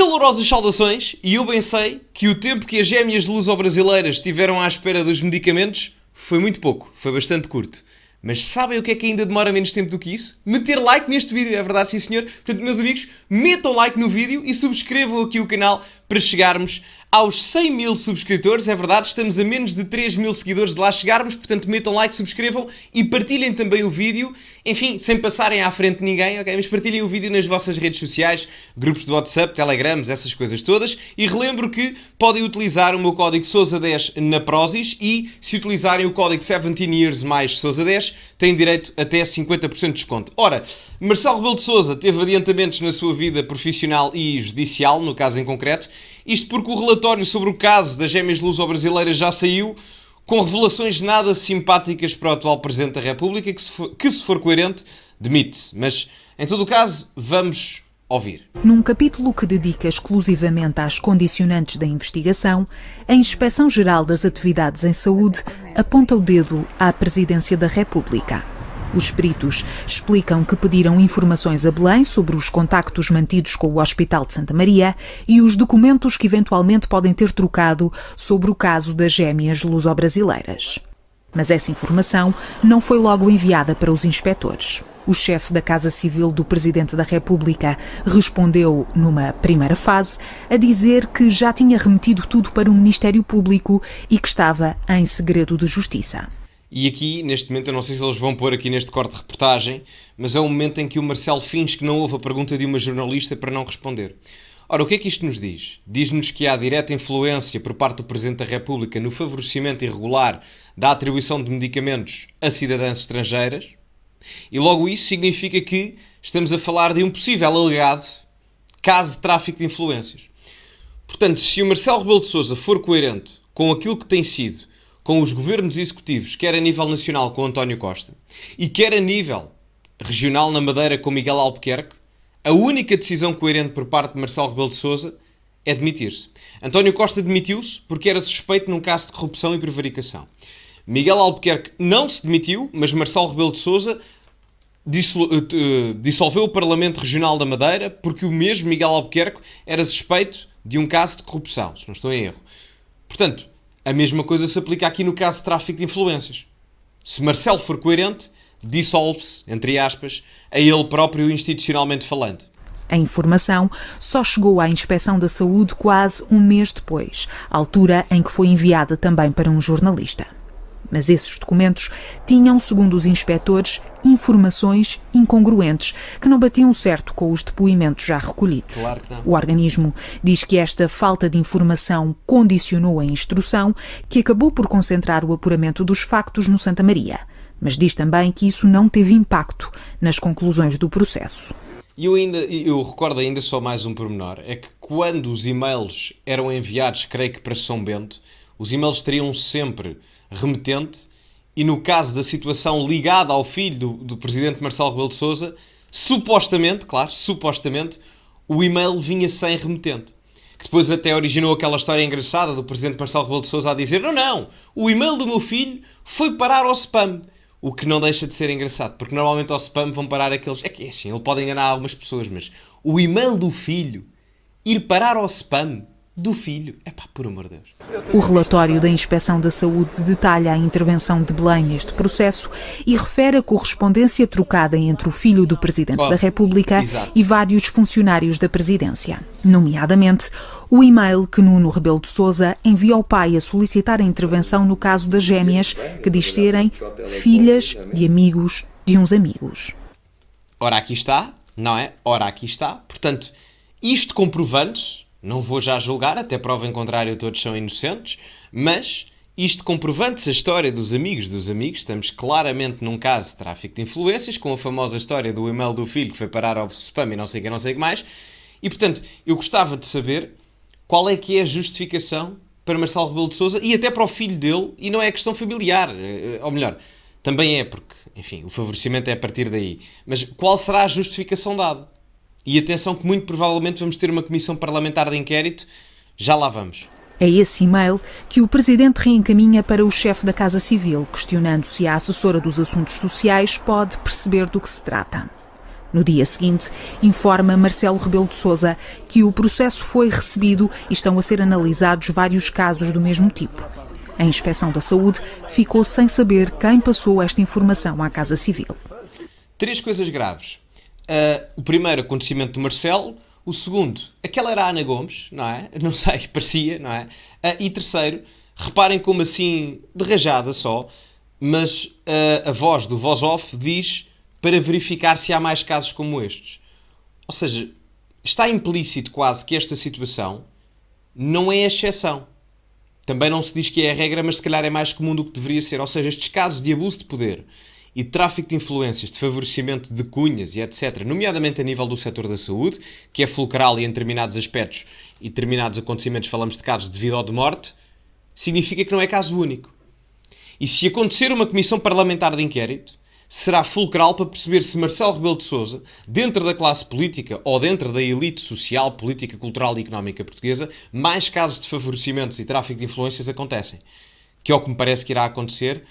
Calorosas saudações, e eu bem sei que o tempo que as gêmeas luso-brasileiras tiveram à espera dos medicamentos foi muito pouco, foi bastante curto. Mas sabem o que é que ainda demora menos tempo do que isso? Meter like neste vídeo, é verdade, sim senhor. Portanto, meus amigos, metam like no vídeo e subscrevam aqui o canal para chegarmos aos 100 mil subscritores. É verdade, estamos a menos de 3 mil seguidores de lá chegarmos, portanto metam like, subscrevam e partilhem também o vídeo. Enfim, sem passarem à frente de ninguém, ok? Mas partilhem o vídeo nas vossas redes sociais, grupos de WhatsApp, Telegrams, essas coisas todas. E relembro que podem utilizar o meu código SOUSA10 na Prozis e se utilizarem o código 17 years mais SOUSA10, têm direito até 50% de desconto. Ora, Marcelo Rebelo de Sousa teve adiantamentos na sua vida profissional e judicial, no caso em concreto. Isto porque o relatório sobre o caso das gêmeas luso-brasileiras já saiu, com revelações nada simpáticas para o atual Presidente da República, que se for coerente, demite-se. Mas, em todo o caso, vamos ouvir. Num capítulo que dedica exclusivamente às condicionantes da investigação, a Inspeção-Geral das Atividades em Saúde aponta o dedo à Presidência da República. Os peritos explicam que pediram informações a Belém sobre os contactos mantidos com o Hospital de Santa Maria e os documentos que eventualmente podem ter trocado sobre o caso das gêmeas luso-brasileiras. Mas essa informação não foi logo enviada para os inspectores. O chefe da Casa Civil do Presidente da República respondeu, numa primeira fase, a dizer que já tinha remetido tudo para o Ministério Público e que estava em segredo de justiça. E aqui, neste momento, eu não sei se eles vão pôr aqui neste corte de reportagem, mas é o momento em que o Marcelo finge que não houve a pergunta de uma jornalista para não responder. Ora, o que é que isto nos diz? Diz-nos que há direta influência por parte do Presidente da República no favorecimento irregular da atribuição de medicamentos a cidadãs estrangeiras, e logo isso significa que estamos a falar de um possível alegado caso de tráfico de influências. Portanto, se o Marcelo Rebelo de Sousa for coerente com aquilo que tem sido com os governos executivos, quer a nível nacional com António Costa e quer a nível regional na Madeira com Miguel Albuquerque, a única decisão coerente por parte de Marcelo Rebelo de Sousa é demitir-se. António Costa demitiu-se porque era suspeito num caso de corrupção e prevaricação. Miguel Albuquerque não se demitiu, mas Marcelo Rebelo de Sousa dissolveu o Parlamento Regional da Madeira porque o mesmo Miguel Albuquerque era suspeito de um caso de corrupção, se não estou em erro. Portanto, a mesma coisa se aplica aqui no caso de tráfico de influências. Se Marcelo for coerente, dissolve-se, entre aspas, a ele próprio institucionalmente falando. A informação só chegou à Inspeção da Saúde quase um mês depois, altura em que foi enviada também para um jornalista. Mas esses documentos tinham, segundo os inspectores, informações incongruentes que não batiam certo com os depoimentos já recolhidos. Claro que não. O organismo diz que esta falta de informação condicionou a instrução, que acabou por concentrar o apuramento dos factos no Santa Maria. Mas diz também que isso não teve impacto nas conclusões do processo. E eu recordo ainda só mais um pormenor, é que quando os e-mails eram enviados, creio que para São Bento, os e-mails teriam sempre remetente e no caso da situação ligada ao filho do Presidente Marcelo Rebelo de Sousa, supostamente, o e-mail vinha sem remetente. Que depois até originou aquela história engraçada do Presidente Marcelo Rebelo de Sousa a dizer não, o e-mail do meu filho foi parar ao spam. O que não deixa de ser engraçado, porque normalmente ao spam vão parar aqueles... É que é assim, ele pode enganar algumas pessoas, mas o e-mail do filho ir parar ao spam do filho, por amor de Deus. O relatório da Inspeção da Saúde detalha a intervenção de Belém neste processo e refere a correspondência trocada entre o filho do Presidente da República e vários funcionários da Presidência. Nomeadamente, o e-mail que Nuno Rebelo de Sousa envia ao pai a solicitar a intervenção no caso das gêmeas, que diz serem filhas de amigos de uns amigos. Ora, aqui está, não é? Ora, aqui está. Portanto, isto comprovando-se, não vou já julgar, até prova em contrário todos são inocentes, mas isto comprovando-se a história dos amigos, estamos claramente num caso de tráfico de influências, com a famosa história do e-mail do filho que foi parar ao spam e não sei o que mais, e portanto eu gostava de saber qual é que é a justificação para Marcelo Rebelo de Sousa e até para o filho dele, e não é questão familiar, ou melhor, também é porque, enfim, o favorecimento é a partir daí, mas qual será a justificação dada? E atenção que muito provavelmente vamos ter uma comissão parlamentar de inquérito, já lá vamos. É esse e-mail que o Presidente reencaminha para o chefe da Casa Civil, questionando se a assessora dos Assuntos Sociais pode perceber do que se trata. No dia seguinte, informa Marcelo Rebelo de Sousa que o processo foi recebido e estão a ser analisados vários casos do mesmo tipo. A Inspeção da Saúde ficou sem saber quem passou esta informação à Casa Civil. 3 coisas graves. O primeiro, acontecimento de Marcelo. O segundo, aquela era a Ana Gomes, não é? Não sei, parecia, não é? E terceiro, reparem como assim, de rajada só, mas a voz do voz off diz para verificar se há mais casos como estes. Ou seja, está implícito quase que esta situação não é a exceção. Também não se diz que é a regra, mas se calhar é mais comum do que deveria ser. Ou seja, estes casos de abuso de poder e de tráfico de influências, de favorecimento de cunhas e etc., nomeadamente a nível do setor da saúde, que é fulcral e em determinados aspectos e determinados acontecimentos falamos de casos de vida ou de morte, significa que não é caso único. E se acontecer uma comissão parlamentar de inquérito, será fulcral para perceber se Marcelo Rebelo de Sousa, dentro da classe política ou dentro da elite social, política, cultural e económica portuguesa, mais casos de favorecimentos e tráfico de influências acontecem. Que é o que me parece que irá acontecer,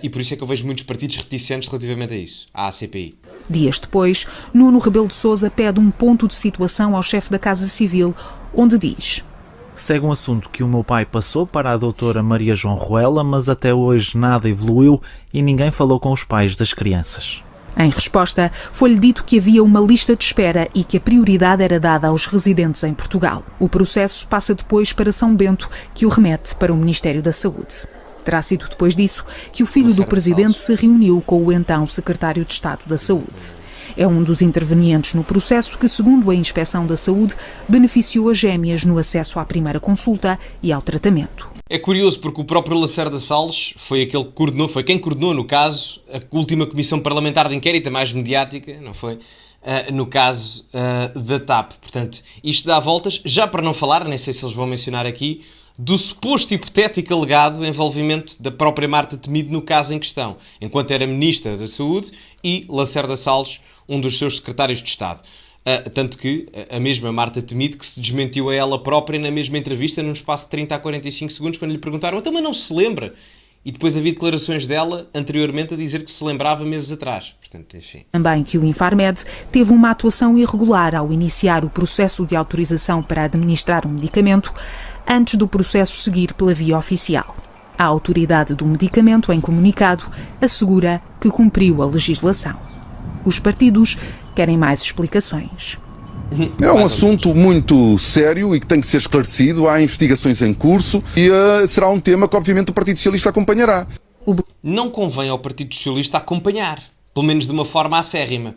e por isso é que eu vejo muitos partidos reticentes relativamente a isso, à CPI. Dias depois, Nuno Rebelo de Sousa pede um ponto de situação ao chefe da Casa Civil, onde diz: segue um assunto que o meu pai passou para a doutora Maria João Ruela, mas até hoje nada evoluiu e ninguém falou com os pais das crianças. Em resposta, foi-lhe dito que havia uma lista de espera e que a prioridade era dada aos residentes em Portugal. O processo passa depois para São Bento, que o remete para o Ministério da Saúde. Terá sido depois disso que o filho do presidente se reuniu com o então secretário de Estado da Saúde. É um dos intervenientes no processo que, segundo a Inspeção da Saúde, beneficiou as gêmeas no acesso à primeira consulta e ao tratamento. É curioso porque o próprio Lacerda Salles foi aquele que coordenou, foi quem coordenou, no caso, a última comissão parlamentar de inquérito, a mais mediática, não foi? No caso da TAP. Portanto, isto dá voltas, já para não falar, nem sei se eles vão mencionar aqui, do suposto hipotético alegado envolvimento da própria Marta Temido no caso em questão, enquanto era Ministra da Saúde e Lacerda Salles, um dos seus secretários de Estado. Tanto que a mesma Marta Temido que se desmentiu a ela própria na mesma entrevista, num espaço de 30 a 45 segundos, quando lhe perguntaram: então, mas não se lembra? E depois havia declarações dela anteriormente a dizer que se lembrava meses atrás. Portanto, enfim. Também que o Infarmed teve uma atuação irregular ao iniciar o processo de autorização para administrar um medicamento antes do processo seguir pela via oficial. A autoridade do medicamento, em comunicado, assegura que cumpriu a legislação. Os partidos querem mais explicações. É um assunto muito sério e que tem que ser esclarecido. Há investigações em curso e será um tema que, obviamente, o Partido Socialista acompanhará. Não convém ao Partido Socialista acompanhar, pelo menos de uma forma acérrima,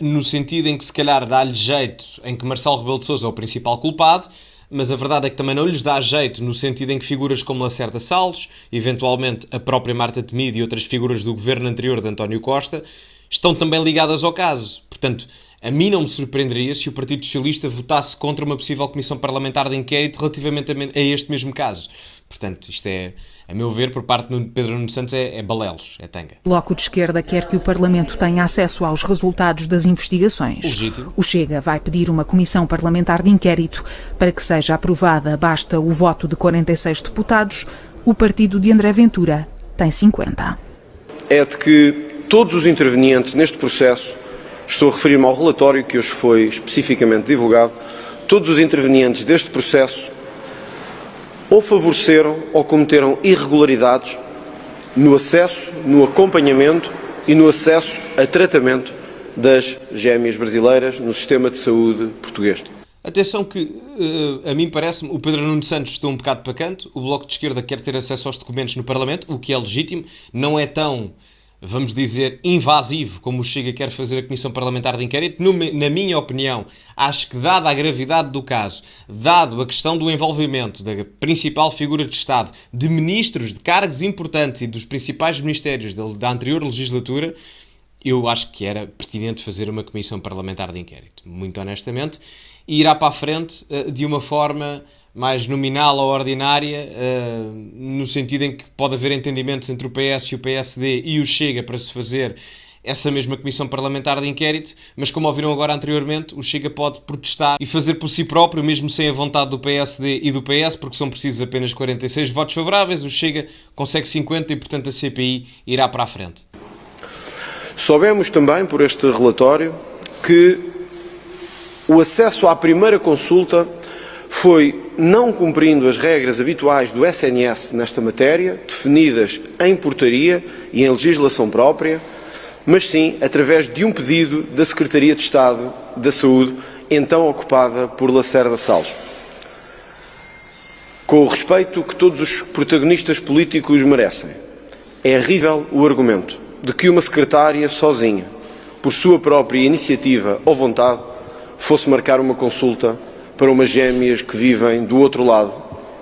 no sentido em que, se calhar, dá-lhe jeito em que Marcelo Rebelo de Sousa é o principal culpado, mas a verdade é que também não lhes dá jeito no sentido em que figuras como Lacerda Salles, eventualmente a própria Marta Temido e outras figuras do governo anterior de António Costa, estão também ligadas ao caso. Portanto, a mim não me surpreenderia se o Partido Socialista votasse contra uma possível comissão parlamentar de inquérito relativamente a este mesmo caso. Portanto, isto é, a meu ver, por parte de Pedro Nuno Santos, é balelos, é tanga. O Bloco de Esquerda quer que o Parlamento tenha acesso aos resultados das investigações. Legítimo. O Chega vai pedir uma comissão parlamentar de inquérito. Para que seja aprovada, basta o voto de 46 deputados. O partido de André Ventura tem 50. É de que todos os intervenientes neste processo, estou a referir-me ao relatório que hoje foi especificamente divulgado, todos os intervenientes deste processo ou favoreceram ou cometeram irregularidades no acesso, no acompanhamento e no acesso a tratamento das gêmeas brasileiras no sistema de saúde português. Atenção que, a mim parece-me, o Pedro Nuno Santos estou um bocado para canto, o Bloco de Esquerda quer ter acesso aos documentos no Parlamento, o que é legítimo, não é tão, vamos dizer, invasivo como o Chega quer fazer a Comissão Parlamentar de Inquérito. Na minha opinião, acho que, dada a gravidade do caso, dado a questão do envolvimento da principal figura de Estado, de ministros, de cargos importantes e dos principais ministérios da anterior legislatura, eu acho que era pertinente fazer uma Comissão Parlamentar de Inquérito, muito honestamente, e irá para a frente de uma forma mais nominal ou ordinária, no sentido em que pode haver entendimentos entre o PS e o PSD e o Chega para se fazer essa mesma Comissão Parlamentar de Inquérito, mas como ouviram agora anteriormente, o Chega pode protestar e fazer por si próprio, mesmo sem a vontade do PSD e do PS, porque são precisos apenas 46 votos favoráveis, o Chega consegue 50 e, portanto, a CPI irá para a frente. Soubemos também, por este relatório, que o acesso à primeira consulta foi não cumprindo as regras habituais do SNS nesta matéria, definidas em portaria e em legislação própria, mas sim através de um pedido da Secretaria de Estado da Saúde, então ocupada por Lacerda Salles. Com o respeito que todos os protagonistas políticos merecem, é rível o argumento de que uma secretária sozinha, por sua própria iniciativa ou vontade, fosse marcar uma consulta para umas gêmeas que vivem do outro lado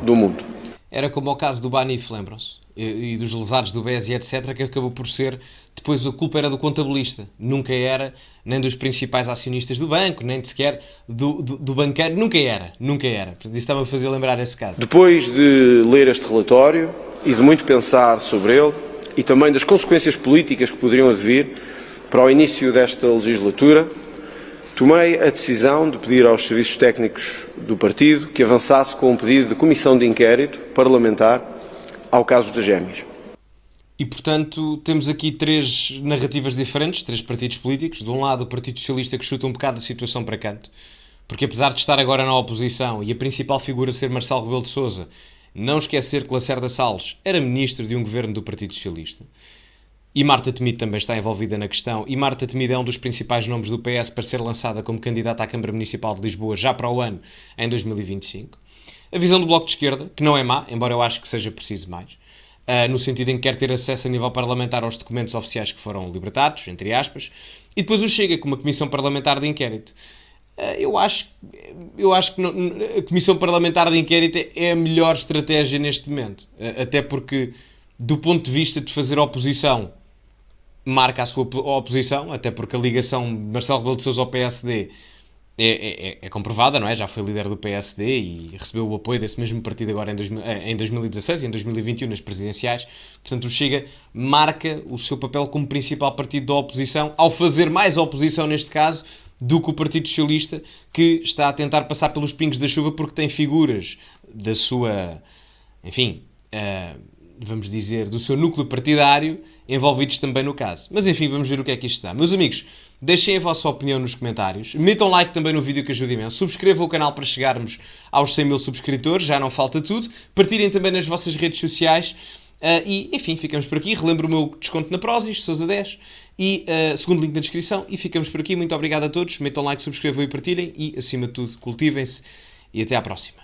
do mundo. Era como o caso do Banif, lembram-se? E dos lesados do BES e etc, que acabou por ser, depois a culpa era do contabilista, nunca era nem dos principais acionistas do banco, nem de sequer do banqueiro, nunca era. Portanto, isso estava a fazer lembrar esse caso. Depois de ler este relatório e de muito pensar sobre ele, e também das consequências políticas que poderiam advir para o início desta legislatura, tomei a decisão de pedir aos serviços técnicos do partido que avançasse com um pedido de comissão de inquérito parlamentar ao caso das gêmeas. E, portanto, temos aqui três narrativas diferentes, três partidos políticos. De um lado, o Partido Socialista, que chuta um bocado a situação para canto, porque apesar de estar agora na oposição e a principal figura ser Marcelo Rebelo de Sousa, não esquecer que Lacerda Salles era ministro de um governo do Partido Socialista. E Marta Temido também está envolvida na questão. E Marta Temido é um dos principais nomes do PS para ser lançada como candidata à Câmara Municipal de Lisboa já para o ano, em 2025. A visão do Bloco de Esquerda, que não é má, embora eu acho que seja preciso mais, no sentido em que quer ter acesso a nível parlamentar aos documentos oficiais que foram libertados, entre aspas, e depois o Chega com uma comissão parlamentar de inquérito. Eu acho que a comissão parlamentar de inquérito é a melhor estratégia neste momento, até porque, do ponto de vista de fazer oposição, marca a sua oposição, até porque a ligação de Marcelo Rebelo de Sousa ao PSD é comprovada, não é? Já foi líder do PSD e recebeu o apoio desse mesmo partido agora em 2016 e em 2021 nas presidenciais. Portanto, o Chega marca o seu papel como principal partido da oposição, ao fazer mais oposição neste caso do que o Partido Socialista, que está a tentar passar pelos pingos da chuva porque tem figuras da sua, enfim, vamos dizer, do seu núcleo partidário envolvidos também no caso. Mas enfim, vamos ver o que é que isto dá. Meus amigos, deixem a vossa opinião nos comentários. Metam like também no vídeo que ajuda imenso. Subscrevam o canal para chegarmos aos 100 mil subscritores, já não falta tudo. Partilhem também nas vossas redes sociais. E enfim, ficamos por aqui. Relembro o meu desconto na Prozis, Sousa 10. E segundo link na descrição. E ficamos por aqui. Muito obrigado a todos. Metam like, subscrevam e partilhem. E acima de tudo, cultivem-se. E até à próxima.